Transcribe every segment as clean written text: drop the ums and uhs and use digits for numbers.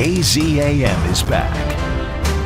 AZAM is back.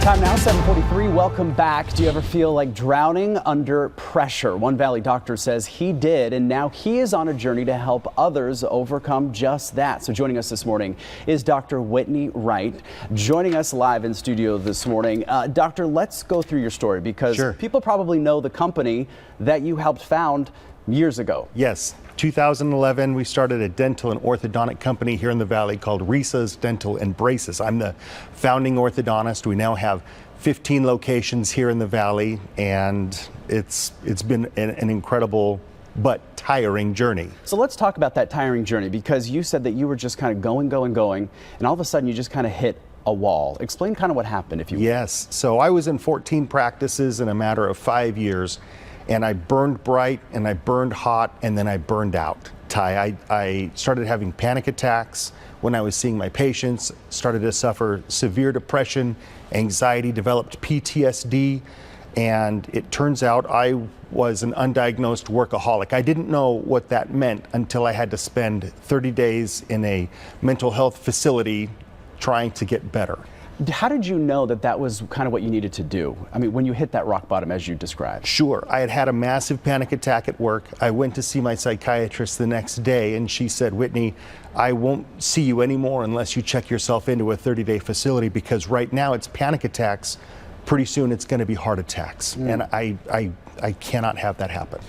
Time now, 7:43. Welcome back. Do you ever feel like drowning under pressure? One Valley doctor says he did, and now he is on a journey to help others overcome just that. So joining us this morning is Dr. Whitney Wright, joining us live in studio this morning. Doctor, let's go through your story because people probably know the company that you helped found years ago. Yes. 2011, we started a dental and orthodontic company here in the Valley called Risa's Dental and Braces. I'm the founding orthodontist. We now have 15 locations here in the Valley, and it's been an incredible but tiring journey. So let's talk about that tiring journey, because you said that you were just kind of going, and all of a sudden you just kind of hit a wall. Explain kind of what happened, if you will. Yes. So I was in 14 practices in a matter of 5 years. And I burned bright, and I burned hot, and then I burned out. Ty, I started having panic attacks when I was seeing my patients, started to suffer severe depression, anxiety, developed PTSD, and it turns out I was an undiagnosed workaholic. I didn't know what that meant until I had to spend 30 days in a mental health facility trying to get better. How did you know that that was kind of what you needed to do? I mean, when you hit that rock bottom, as you described. Sure. I had had a massive panic attack at work. I went to see my psychiatrist the next day, and she said, "Whitney, I won't see you anymore unless you check yourself into a 30-day facility, because right now it's panic attacks. Pretty soon it's going to be heart attacks." And I cannot have that happen.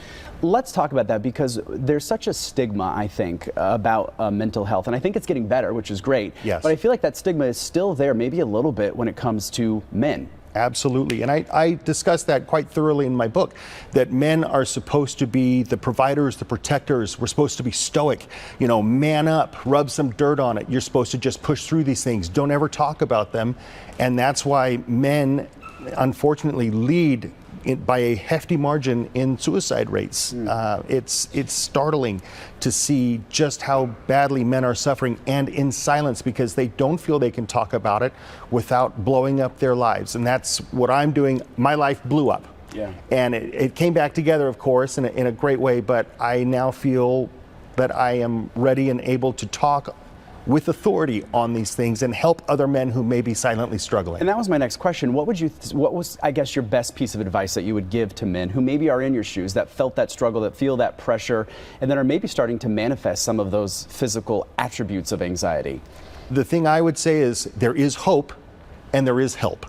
Let's talk about that, because there's such a stigma, I think, about mental health, and I think it's getting better, which is great. Yes. But I feel like that stigma is still there, maybe a little bit, when it comes to men. Absolutely. And I discuss that quite thoroughly in my book, that men are supposed to be the providers, the protectors. We're supposed to be stoic, you know, man up, rub some dirt on it. You're supposed to just push through these things. Don't ever talk about them. And that's why men, unfortunately, lead by a hefty margin in suicide rates. It's startling to see just how badly men are suffering, and in silence, because they don't feel they can talk about it without blowing up their lives. And that's what I'm doing. My life blew up. Yeah. And it came back together, of course, in a great way, but I now feel that I am ready and able to talk with authority on these things and help other men who may be silently struggling. And that was my next question. What was, I guess, your best piece of advice that you would give to men who maybe are in your shoes, that felt that struggle, that feel that pressure, and that are maybe starting to manifest some of those physical attributes of anxiety? The thing I would say is there is hope and there is help.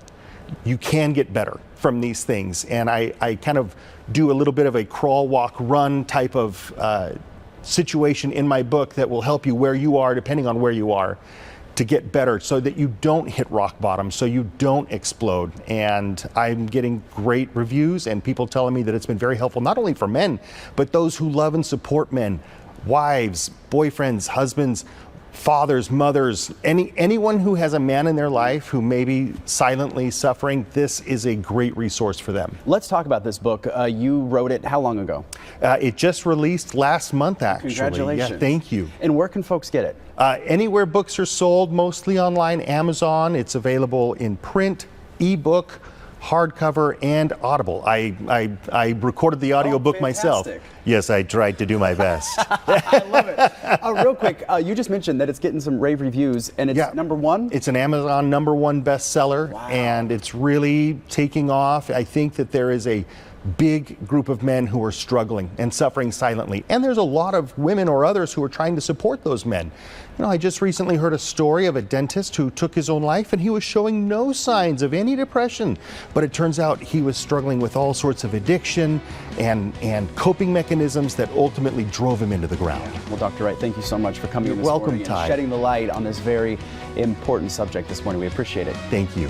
You can get better from these things. And I kind of do a little bit of a crawl, walk, run type of situation in my book that will help you where you are, depending on where you are, to get better, so that you don't hit rock bottom, so you don't explode. And I'm getting great reviews and people telling me that it's been very helpful, not only for men, but those who love and support men, wives, boyfriends, husbands, fathers, mothers, anyone who has a man in their life who may be silently suffering. This is a great resource for them. Let's talk about this book. You wrote it how long ago? It just released last month, actually. Congratulations. Yeah, thank you. And where can folks get it? Anywhere books are sold, mostly online, Amazon. It's available in print, ebook, hardcover, and Audible. I recorded the audiobook myself. Yes, I tried to do my best. I love it. Real quick, you just mentioned that it's getting some rave reviews, and it's #1? It's an Amazon #1 bestseller, and it's really taking off. I think that there is a big group of men who are struggling and suffering silently. And there's a lot of women or others who are trying to support those men. You know, I just recently heard a story of a dentist who took his own life, and he was showing no signs of any depression. But it turns out he was struggling with all sorts of addiction and coping mechanisms that ultimately drove him into the ground. Well, Dr. Wright, thank you so much for coming in this welcome, morning and Ty. shedding the light on this very important subject this morning. We appreciate it. Thank you.